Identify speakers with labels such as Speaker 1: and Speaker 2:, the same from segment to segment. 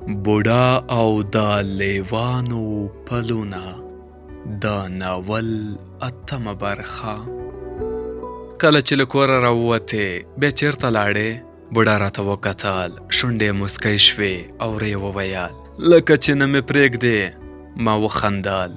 Speaker 1: بوډا او د لیوانو پلونه د ناول اتمه برخه. کله چې له کوره راووتې بیا چېرته لاړې؟ بوډا راته وکتل، شونډې موسکی شوې او ورې وویل لکه چې نه مې پرېږدې. ما وخندل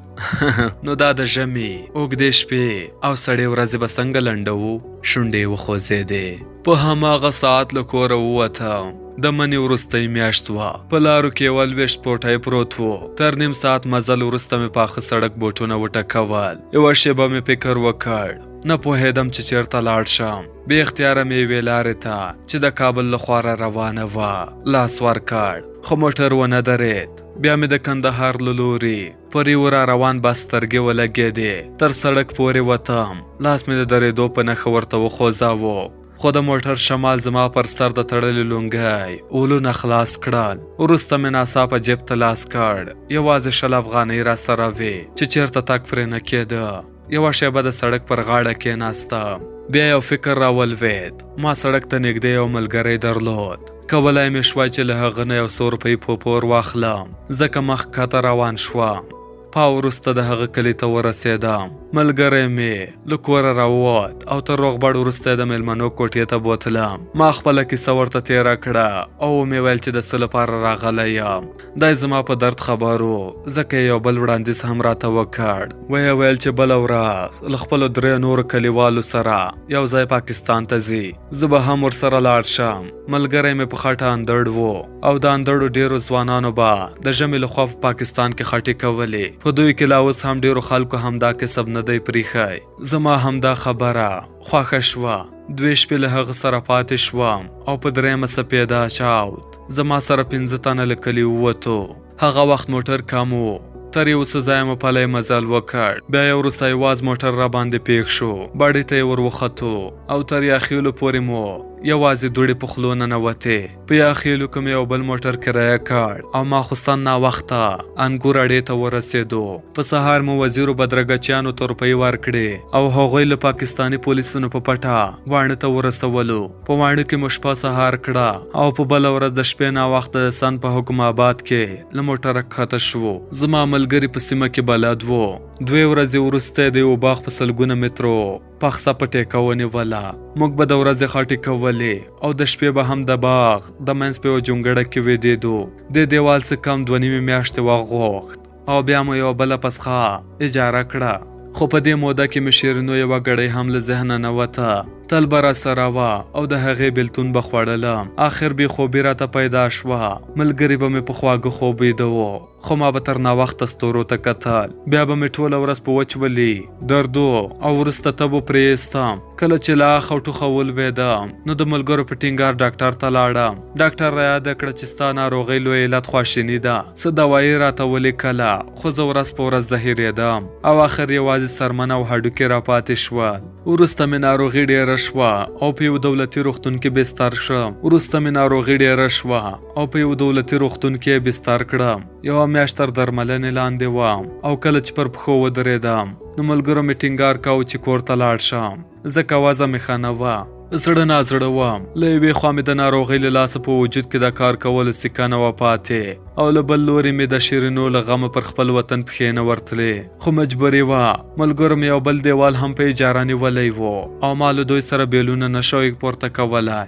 Speaker 1: نو دا د ژمي اوږدې شپې او سړې ورځې به څنګه لنډوو؟ شونډې وخوځېدې. په هماغه ساعت له کوره ووتم. د مني وروستۍ میاشت وه. په لارو کې یو لویشت پوټی پروت و. تر نیم ساعت مزل وروسته مې پاخه سړک بوټونه وټکول. یوه شېبه مې فکر وکړ، نه پوهېدم چې چېرته لاړ شم. بې اختیاره مې یوې لارې ته چې د کابل له خوا را روانه وه لاس ورکړ، خو موټر ونه درېد. بیا مې د کندهار له لورې پر یو را روان بس سترګې ولګېدې. تر سړک پورې وتم. لاس مې د درېدو په نښه ورته وخوځاوه، خو د موټر شمال زما پر سر د تړلي لونګۍ اولونه خلاص کړل. وروسته مې ناڅاپه جیب ته لاس کړ. یوازې 20 افغانۍ را سره وې چې چېرته تګ پرې نه کېده. یوه شېبه د سړک پر غاړه کېناستم. بیا یو فکر راولوېد. ما سړک ته نږدې یو ملګری درلود. کولای مې شوای چې له هغه نه یو 100 روپۍ په پور واخلم، ځکه مخ کښته روان شوم. پاو وروسته د هغه کلي ته ورسېدم. ملګری مې له کوره راووت او تر روغبړ وروسته د مېلمنو کوټې ته بوتلم. ما خپله کیسه ورته تېره کړه او ومې ویل چې د څه لپاره راغلی یم. دی زما په درد خبر و، ځکه یې یو بل وړاندیز هم راته وکړ. ویې ویل چې بله ورځ له خپلو 3 نورو کلیوالو سره یو ځای پاکستان ته ځي. زه به هم ورسره لاړ شم. ملګری مې په خټه اندړ و او د اندړو ډېرو ځوانانو به د ژمي لخوا په پاکستان کې خټې کولې. په دوی کې لا اوس هم ډېرو خلکو همدا کسب نه دی پریښی. زما همدا خبره خوښه شوه. 2 شپې له هغه سره پاتې شوم او په 3مه سپېده چاود زما سره 15 تنه له کلي ووتو. هغه وخت موټر کم و. تر یو څه ځایه مو پلی مزل وکړ. بیا یو وروسته یواز موټر را باندې پیښ شو. باډۍ ته یې ور وختو او تر یاخیلو پورې مو یوازې دوړې په خولو ننوتې. په یاخیلو کې مې یو بل موټر کرایه کړ او ماخوستن ناوخته انګور اډې ته ورسېدو. په سهار مو وزیرو بدرګچیانو ته روپۍ ورکړې او هغوی له پاکستاني پولیسونو په پټه واڼه ته ورسولو. په واڼه کې مو شپه سهار کړه او په بله ورځ د شپې ناوخته د سن په حکم آباد کې له موټره کښته شوو. زما ملګري په سیمه کې بلد و. 2 ورځې وروسته د یو باغ په سلګونه مترو پخڅه په ټیکه ونیوله. موږ به د ورځې خټې کولې او د شپې به هم د باغ د منځ په یوه جونګړه کې ویدېدو. د دیوال څه کم 2 میاشتې وخت غوښت او بیا مو یوه بله پسخه اجاره کړه. خو په دې موده کې مې شیرینو یوه ګړۍ هم له ذهنه نه وته. تل به را سره وه او د هغې بېلتون به خوړلم. آخر بې خوبي راته پیدا شوه. ملګري به مې په خواږه خوب ویده و، خو ما به تر ناوخته ستورو ته کتل. بیا به مې ټوله ورځ په وچولي دردو او وروسته تبو پرې ایستم. کله چې له اخ او ټوخه ولوېدم نو د ملګرو په ټینګار ډاکټر ته لاړم. ډاکټر را یاده کړه چې ستا ناروغۍ لوی علت خواشیني ده. څه دوایي راته ولیکله، خو زه ورځ په ورځ زهیرېدم او آخر یوازې سرمن او هډوکي را پاتې شول. وروسته مې ناروغي ډېره شوه او په یو دولتي روغتون کې بستر شم. وروسته مې ناروغي ډېره شوه او په یو دولتي روغتون کې بستر کړم. یوه میاشت تر درملنې لاندې وم او کله چې پر پښو ودرېدم نو ملګرو مې ټینګار کاوه چې کور ته لاړ شم، ځکه وضع مې ښه نه وه. زړه نازړه وم. له یوې خوا مې د ناروغۍ له لاسه په وجود کې د کار کولو سکه نه وه پاتې او له بل لورې مې د شیرینو له غمه پر خپل وطن پښې نه ورتلې. خو مجبوري وه. ملګرو مې یو بل دیوال هم په اجاره نیولی و او ما له دوی سره بیلونه نشوی پورته کولای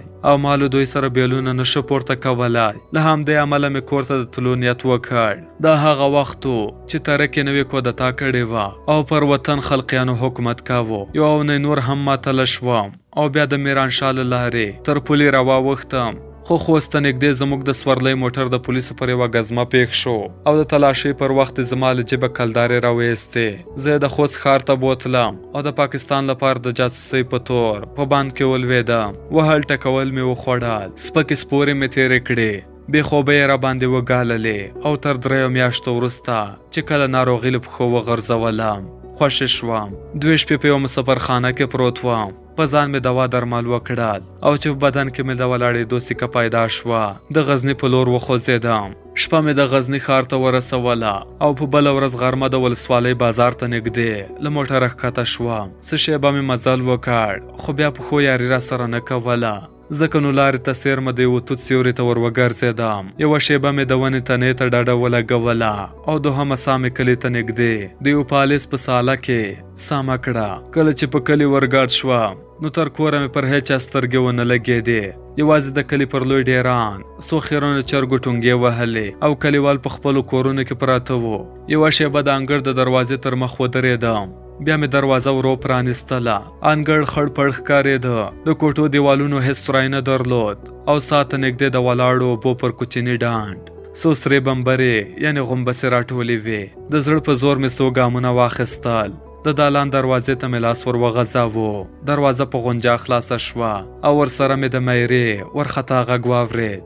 Speaker 1: له همدې امله مې کور ته د تلو نیت وکړ. دا هغه وخت و چې ترکې نوې کودتا کړې وه او پر وطن خلقیانو حکومت کاوه. یوه اونۍ نور هم معطله شوم او بیا د میرانشاه له لارې تر پولې را واوښتم. خو خوست ته نږدې زموږ د سورلۍ موټر د پولیسو پر یوه ګزمه پیښ شو او د تلاشۍ پر وخت زما له جیبه کلدارې راویستې. زه د خوست ښار ته بوتلم او د پاکستان لپاره د جاسوسۍ په تور په بند کې ولوېدم. وهل ټکول مې وخوړل، سپکې سپورې مې تېرې کړې، بې خوبۍ یې را باندې وګاللې او تر 3 میاشتو وروسته چې کله ناروغي له پښو وغورځولم خوشې شوم. 2 شپې په یوه مسافرخانه کې پروت وم. په ځان مې دوا درمل وکړل او چې په بدن کې مې د ولاړېدو سکه پیدا شوه. د غزني په لور وخوځېدم. شپه مې د غزني ښار ته ورسوله او په بله ورځ غرمه د ولسوالۍ بازار ته نږدې له موټره ښکته شوم. څه شېبه مې مزل وکړ خو بیا پښو یاري را سره نه کوله. ځکه نو لارې ته څیرمه د یوه توت سیوري ته ور وګرځېدم. یوه شیبه مې د ونې تنې ته ډډه ولګوله او دوهمه ساه مې کلي ته نږدې د یو پالیس په ساله کې سامه کړه. کله چې په کلي ورګډ شوم نو تر کوره مې پر هیچا سترګې ونه لګېدې. یوازې د کلي پر لوی ډیران څو خیرونه چرګو ټونګې وهلې او کلیوال په خپلو کورونو کې پراته وو. یوه شیبه د انګړ د دروازې تر مخ ودرېدم. بیا مې دروازه ورو پرانیستله. انګړ خړ پړ ښکارېده. د کوټو دیوالونو هېڅ سوری نه درلود او ساته نږدې د ولاړو اوبو پر کوچني ډانډ څو سرې بمبرې یعنې غومبسې راټولې وې. د زړه په زور مې څو ګامونه واخیستل. د دالان دروازې ته مې لاس ور وغځاوه. دروازه په غونجا خلاصه شوه او ورسره مې د میرې ورخطا غږ واورېد.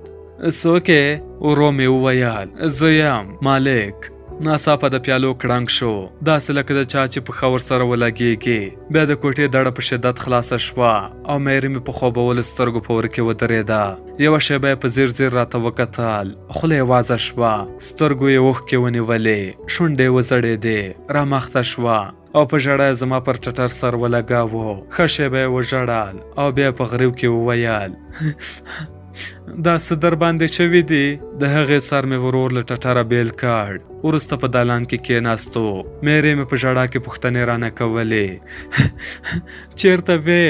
Speaker 1: څوک یې؟ ورو مې وویل زه یم مالک. ناڅاپه د پیالو کړنګ شو داسې لکه د چا چې پښه ورسره ولګېږي. بیا د کوټې دړه په شدت خلاصه شوه او میرې مې په خوبولو سترګو په ور کې ودرېده. یوه شیبه یې په ځیر ځیر راته وکتل. خوله یې وازه شوه. سترګو یې اوښکې ونیولې. شونډې یې وځړېدې. رامخته شوه او په ژړا یې زما پر ټټر سر ولګاوه. ښه شیبه یې وژړل او بیا په غریو کې وویل دا څه در باندې شوي دي؟ د هغې سر مې ورور له ټټره بیل کړ. وروسته په دالان کې کېناستو. میرې مې په ژړا کې پوښتنې رانه کولې. چیرته وې؟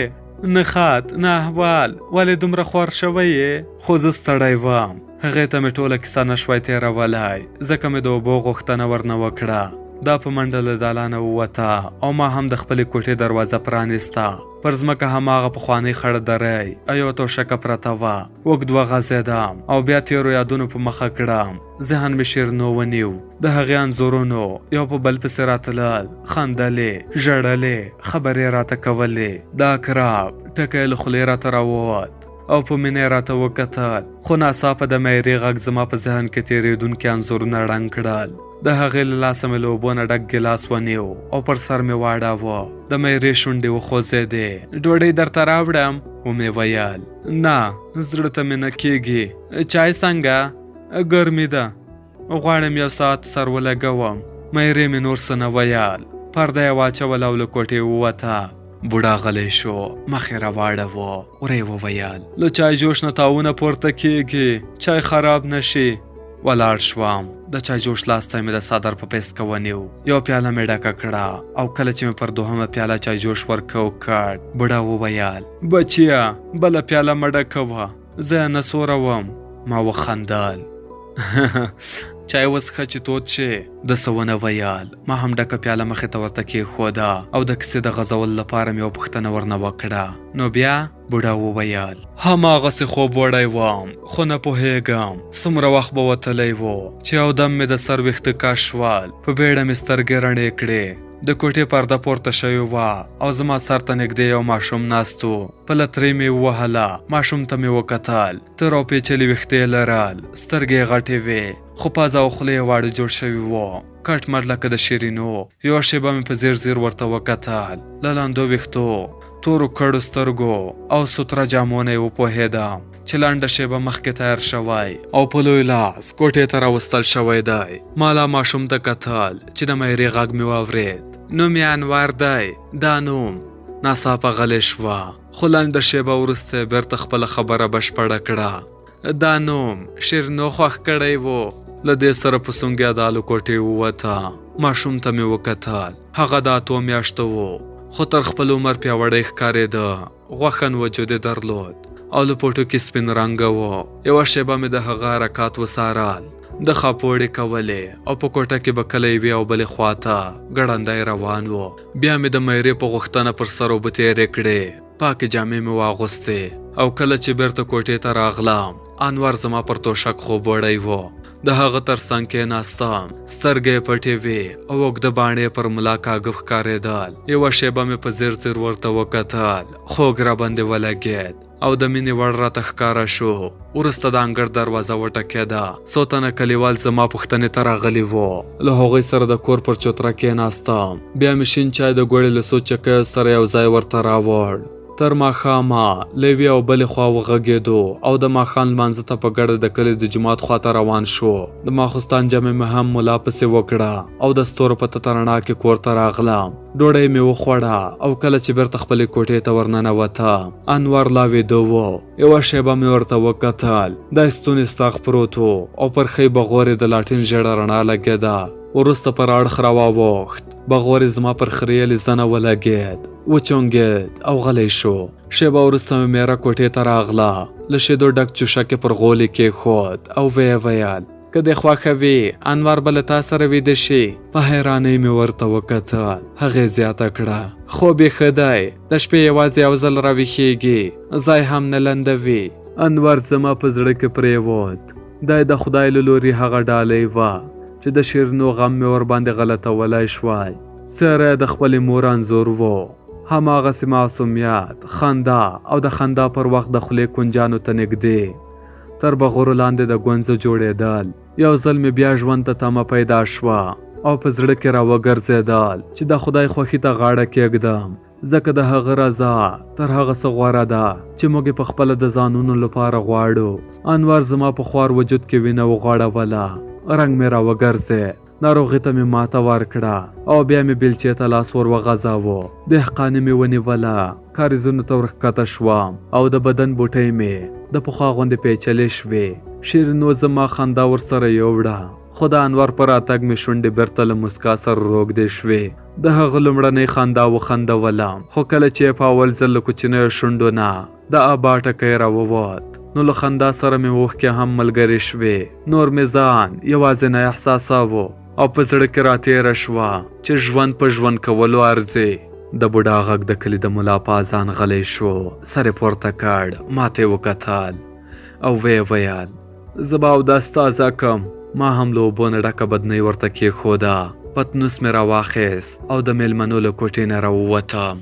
Speaker 1: نه خط نه احوال. ولې دومره خوار شوی یې؟ خو زه ستړی وم. هغې ته مې ټوله کیسه نه شوی تېرولی ځکه مې د اوبو غوښتنه ورنه وکړه. دا په منډه له دالانه ووته او ما هم د خپلې کوټې دروازه پرانیسته. پر ځمکه هماغه پخوانۍ خړه درۍ او یوه توشکه پرته وه. اوږد وغځېدم او بیا تېرو یادونو په مخه کړم. ذهن مې شیرینو ونیو. د هغې انځورونو یو په بل پسې راتلل، خندلې، ژړلې، خبرې راته کولې. دا کراب ټکی له خولې راته راووت او په مینې راته وکتل. خو ناڅاپه د میرې غږ زما په ذهن کې تېرېدونکي انځورونه ړنګ کړل. د هغې له لاسه مې له اوبو نه ډک ګیلاس ونیو او پر سر مې واړاوه. د میرې شونډې وخوځېدې. ډوډۍ درته راوړم؟ ومې ویل. نه زړه ته مې نه کېږي. چای څنګه؟ ګرمي ده. غواړم یو ساعت سر ولګوم. میرې مې نور څه نه ویل. پرده یې واچوله او له کوټې ووته. بوډا غلی شو. مخ یې راواړوه. ورې وویل له چای جوش نه تاونه پورته کېږي. چای خراب نشي. ولاړ شوم. د چای جوش لاس ته مې د څادر په پیسکه ونیو. یو پیاله مې ډکه کړه او کله چې مې پر دوهمه پیاله چای جوش ورکو کړ بوډا وویل بچیا بله پیاله مې ډکه وه. زه یې نسوره وم. ما وخندل. چای وڅښه چې تود شي. د څه ونه ویل. ما هم ډکه پیاله مخې ته ورته کېښوده او د کیسې د غځولو لپاره مې یوه پوښتنه ورنه وکړه. نو بیا؟ بوډا وویل هماغسې خوب وړی وم خو نه پوهېږم څومره وخت به وتلی و چې یودم مې د سر ویښته کش شول. په بیړه مې سترګې رڼې کړې. د کوټې پرده پورته شوې وه او زما سر ته نږدې یو ماشوم ناست و. په لترۍ مې ووهله. ماشوم ته مې وکتل. تر او پیچلي ویښته یې لرل. سترګې یې غټې وې خو پزه او خوله یې واړه جوړ شوي وو. کټ مټ لکه د شیرینو. یوه شیبه مې په ځیر ځیر ورته وکتل. له لندو ویښتو، تورو کړو سترګو او ستره جامو نه یې وپوهېدم چې لنډه شیبه مخکې تیار شوی او په لوی لاس کوټې ته راوستل شوی دی. ما لا ماشوم ته کتل چې د میرې غږ مې واورېد. نوم یې انور دی. دا نوم. ناڅاپه غلې شوه خو لنډه شیبه وروسته یې بېرته خپله خبره بشپړه کړه. دا نوم شیرینو خوښ کړی و. له دې سره په سونګیا د الو کوټې ووته. ماشوم ته مې وکتل. هغه د 8 میاشتو و خو تر خپل عمر پیاوړی ښکارېده. غوښن وجود یې درلود او له پوټو کې سپین رنګه و. یوه شیبه مې د هغه حرکات وڅارل. د خاپوړې کولې او په کوټه کې به کله یوې او بلې خواته ګړندی روان و. بیا مې د میرې په غوښتنه پر سر اوبه تېرې کړې. پاکې جامې مې واغوستې او کله چې بیرته کوټې ته راغلم انور زما پر توشک خوب وړی و. د هغه تر څنګ کېناستم. سترګې یې پټې وې او اوږده باڼې پر ملا کاږه ښکارېدل. یوه شیبه مې په ځیر ځیر ورته وکتل. خوږ راباندې ولګېد او د مینې وړ راته ښکاره شو. وروسته د انګړ دروازه وټکېده. څو تنه کلیوال زما پوښتنې ته راغلي وو. له هغوی سره د کور پر چوتره کېناستم. بیا مې شین چای د ګوړې له څو چکیو سره یو ځای ورته راوړ. تر ماښامه له یوې او بلې خوا وغږېدو او د ماښام لمانځه ته په ګډه د کلي د جومات خواته روان شو. د ماخوستان جمع مې هم ملا پسې وکړه او د ستورو په تته رڼا کې کور ته راغلم. ډوډۍ مې وخوړه او کله چې بیرته خپلې کوټې ته ورننوته انور لا ویده و. یوه شیبه مې ورته وکتل، د ستوني ستاغ پروت و او پر ښۍ بغور یې د لاټین ژېړه رڼا لګېده. وروسته پر اړخ راواوښت، بغور یې زما پر خریلې زنه ولګېد، وچونګېد او غلی شو. شیبه وروسته مې میره کوټې ته راغله، له شیدو ډک چوشک یې پر غولي کېښود او ویې ویل که دې خوښه وي انور به له تا سره ویده شي. په حیرانۍ مې ورته وکتل. هغې زیاته کړه خوب یې ښه دی، د شپې یوازې یو ځل راویښېږي، ځای هم نه لندوي. انور زما په زړه کې پرېوت. دی د خدای له لوري هغه ډالۍ وه چې د شیرینو غم مې ورباندې غلطولی شوی. څېره یې د خپلې مور انځور و، هماغسې معصومیت، خندا او د خندا پر وخت د خولې کونجانو ته نږدې تر بغورو لاندې د ګونځو جوړېدل. یو ځل مې بیا ژوند ته تمه پیدا شوه او په زړه کې راوګرځېدل چې د خدای خوښي ته غاړه کېږدم، ځکه د هغه رضا تر هغه څه غوره ده چې موږ په خپله د ځانونو لپاره غواړو. انور زما په خوار وجود کې وینه وغوړوله، رنګ مې راوګرځېد، ناروغي ته مې ماته ورکړه او بیا مې بیلچې ته لاس ور وغځاوه. دهقاني مې ونیوله، کاریزونو ته ورښکته شوم او د بدن بوټۍ مې د پخوا غوندې پیچلې شوې. شیرینو زما خندا ورسره یوړه، خو د انور پر راتګ مې شونډې بېرته له مسکا سره روږدې شوې. د هغه لومړنۍ خندا وخندولم، خو کله چې په اول ځل له کوچنیو شونډو نه د ابا ټکی راووت نو له خندا سره مې اوښکې هم ملګرې شوې. نور مې ځان یوازینی احساساوه او په زړه کې راتېره شوه چې ژوند په ژوند کولو ارزي. د بوډا غږ د کلي د ملا په اذان غلی شو، سر یې پورته کړ، ما ته یې وکتل او ویې ویل زه به اودس تازه کم. ما هم له اوبو نه ډکه بدنۍ ورته کېښوده، پتنوس مې راواخیست او د میلمنو له کوټې نه راووتم.